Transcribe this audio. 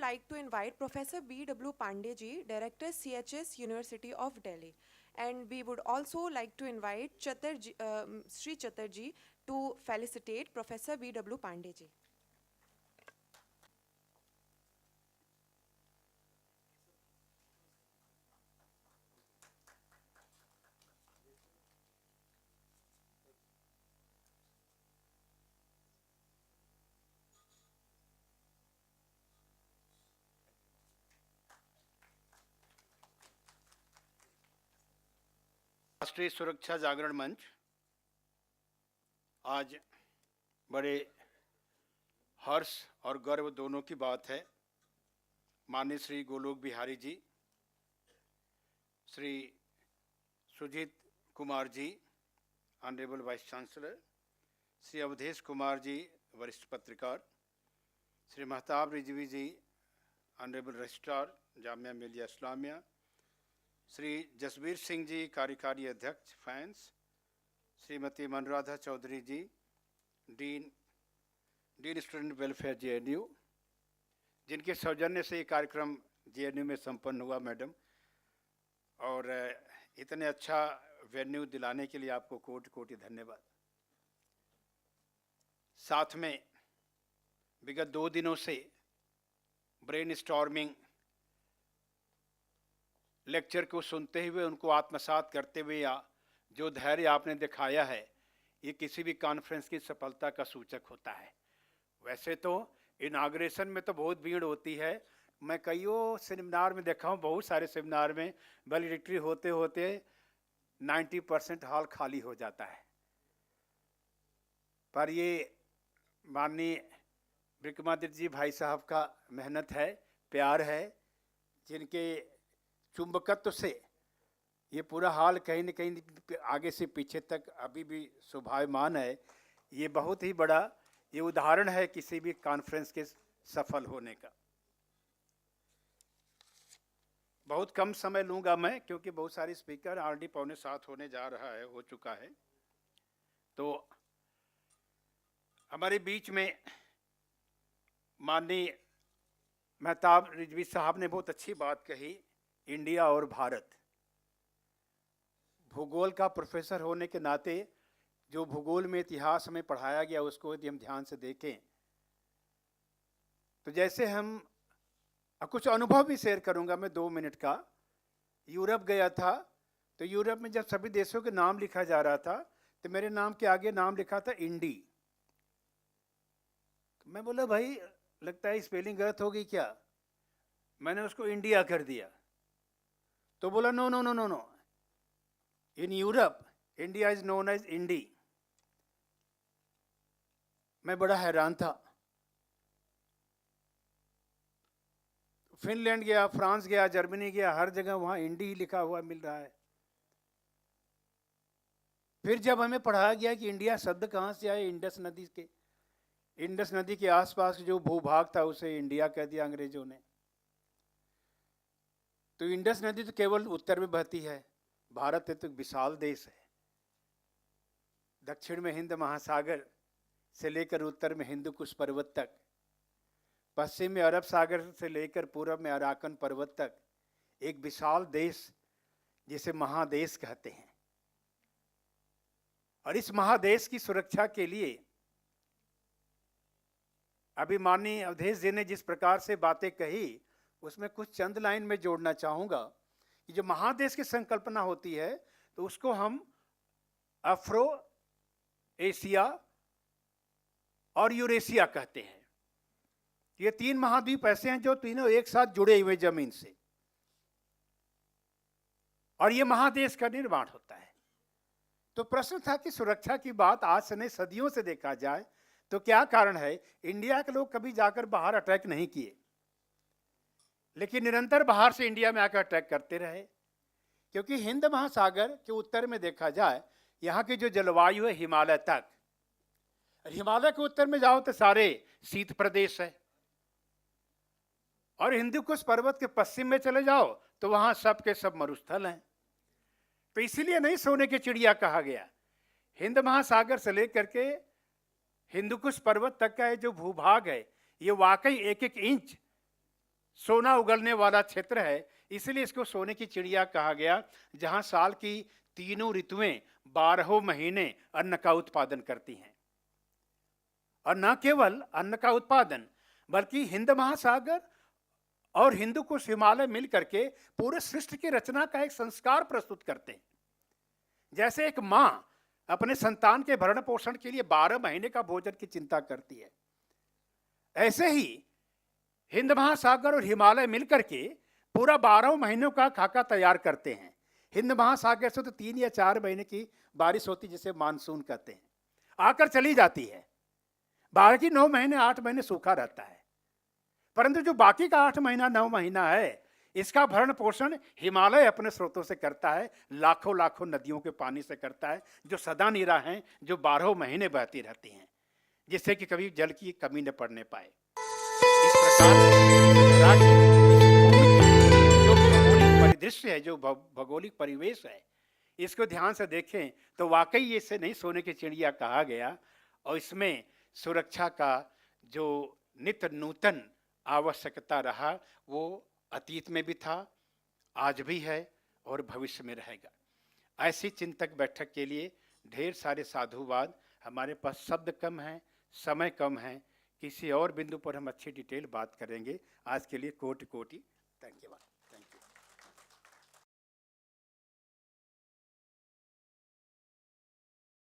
like to invite Professor B.W. Pandey ji, Director CHS University of Delhi. And we would also like to invite Sri Chatterjee to felicitate Professor B.W. Pandey ji. राष्ट्रीय सुरक्षा जागरण मंच आज बड़े हर्ष और गर्व दोनों की बात है। माननीय Shri Golok Bihari ji, Shri Sujeet Kumar ji, honourable vice chancellor, Shri Awadhesh Kumar ji, वरिष्ठ पत्रकार, श्री महताब रिजवी जी, ऑनरेबल रजिस्ट्रार जामिया मिलिया इस्लामिया, श्री जसबीर सिंह जी, कार्यकारी अध्यक्ष फैंस, Shrimati Manradha Chaudhary ji, dean student welfare JNU, जिनके सौजन्य से ये कार्यक्रम जेएनयू में संपन्न हुआ मैडम, और इतने अच्छा वेन्यू दिलाने के लिए आपको कोटि कोटि धन्यवाद। साथ में विगत 2 दिनों से ब्रेन स्टॉर्मिंग लेक्चर को सुनते हुए उनको आत्मसात करते हुए या जो धैर्य आपने दिखाया है, ये किसी भी कॉन्फ्रेंस की सफलता का सूचक होता है। वैसे तो इनाग्रेशन में तो बहुत भीड़ होती है, मैं कईयों सेमिनार में देखा हूँ, बहुत सारे सेमिनार में वैलिडिक्टरी होते होते 90% हॉल खाली हो जाता है। पर ये माननीय विक्रमादित्य जी भाई साहब का मेहनत है, प्यार है, जिनके चुंबकत्व से ये पूरा हाल कहीं न कहीं आगे से पीछे तक अभी भी शोभायमान है। ये बहुत ही बड़ा ये उदाहरण है किसी भी कॉन्फ्रेंस के सफल होने का। बहुत कम समय लूँगा मैं, क्योंकि बहुत सारे स्पीकर ऑलरेडी 6:45 होने जा रहा है, हो चुका है। तो हमारे बीच में माननीय महताब रिजवी साहब ने बहुत अच्छी बात कही, इंडिया और भारत। भूगोल का प्रोफेसर होने के नाते जो भूगोल में इतिहास में पढ़ाया गया उसको यदि हम ध्यान से देखें तो जैसे हम कुछ अनुभव भी शेयर करूंगा मैं 2 मिनट का। यूरोप गया था तो यूरोप में जब सभी देशों के नाम लिखा जा रहा था तो मेरे नाम के आगे नाम लिखा था इंडी। मैं बोला भाई लगता है स्पेलिंग गलत हो गई क्या, मैंने उसको इंडिया कर दिया। तो बोला no no no no no, in Europe India is known as Indie. मैं बड़ा हैरान था। फिनलैंड गया, फ्रांस गया, जर्मनी गया, हर जगह वहां इंडी ही लिखा हुआ मिल रहा है। फिर जब हमें पढ़ाया गया कि इंडिया शब्द कहां से आए, इंडस नदी के आसपास जो भूभाग था उसे इंडिया कह दिया अंग्रेजों ने। तो इंडस नदी तो केवल उत्तर में बहती है, भारत है तो विशाल देश है। दक्षिण में हिंद महासागर से लेकर उत्तर में हिंदू कुश पर्वत तक, पश्चिम में अरब सागर से लेकर पूर्व में अराकन पर्वत तक एक विशाल देश जिसे महादेश कहते हैं। और इस महादेश की सुरक्षा के लिए अभी माननीय अवधेश जी ने जिस प्रकार से बातें कही उसमें कुछ चंद लाइन में जोड़ना चाहूंगा कि जो महादेश की संकल्पना होती है तो उसको हम अफ्रो एशिया और यूरेशिया कहते हैं। ये 3 महाद्वीप ऐसे हैं जो तीनों एक साथ जुड़े हुए जमीन से, और ये महादेश का निर्माण होता है। तो प्रश्न था कि सुरक्षा की बात आज से नहीं सदियों से देखा जाए तो क्या कारण है, इंडिया के लोग कभी जाकर बाहर अटैक नहीं किए, लेकिन निरंतर बाहर से इंडिया में आकर अटैक करते रहे। क्योंकि हिंद महासागर के उत्तर में देखा जाए यहाँ की जो जलवायु है हिमालय तक, हिमालय के उत्तर में जाओ तो सारे शीत प्रदेश है, और हिंदू कुश पर्वत के पश्चिम में चले जाओ तो वहां सब के सब मरुस्थल हैं। तो इसीलिए नहीं सोने की चिड़िया कहा गया। हिंद महासागर से लेकर के हिंदू कुश पर्वत तक का जो भूभाग है ये वाकई 1-1 इंच सोना उगलने वाला क्षेत्र है, इसलिए इसको सोने की चिड़िया कहा गया, जहां साल की तीनों ऋतुएं 12 महीने अन्न का उत्पादन करती हैं। और न केवल अन्न का उत्पादन, बल्कि हिंद महासागर और हिंदू कुश हिमालय मिल करके पूरे सृष्टि की रचना का एक संस्कार प्रस्तुत करते हैं। जैसे एक मां अपने संतान के भरण पोषण के लिए 12 महीने का भोजन की चिंता करती है, ऐसे ही हिंद महासागर और हिमालय मिलकर के पूरा 12 महीनों का खाका तैयार करते हैं। हिंद महासागर से तो 3 या 4 महीने की बारिश होती, जिसे मानसून कहते हैं, आकर चली जाती है। बाकी 9 महीने 8 महीने सूखा रहता है, परंतु जो बाकी का 8 महीना 9 महीना है, इसका भरण पोषण हिमालय अपने स्रोतों से करता है, लाखों लाखों नदियों के पानी से करता है, जो सदा निरा हैं, जो 12 महीने बहती रहती हैं, जिससे कि कभी जल की कमी न पड़ने पाए। इस प्रकार जो भौगोलिक परिदृश्य है, जो भौगोलिक परिवेश है, इसको ध्यान से देखें तो वाकई इसे नहीं सोने की चिड़िया कहा गया, और इसमें सुरक्षा का जो नित्य नूतन आवश्यकता रहा, वो अतीत में भी था, आज भी है और भविष्य में रहेगा। ऐसी चिंतक बैठक के लिए ढेर सारे साधुवाद। हमारे पास शब्द कम है, समय कम है, किसी और बिंदु पर हम अच्छी डिटेल बात करेंगे। आज के लिए कोटि कोटि धन्यवाद।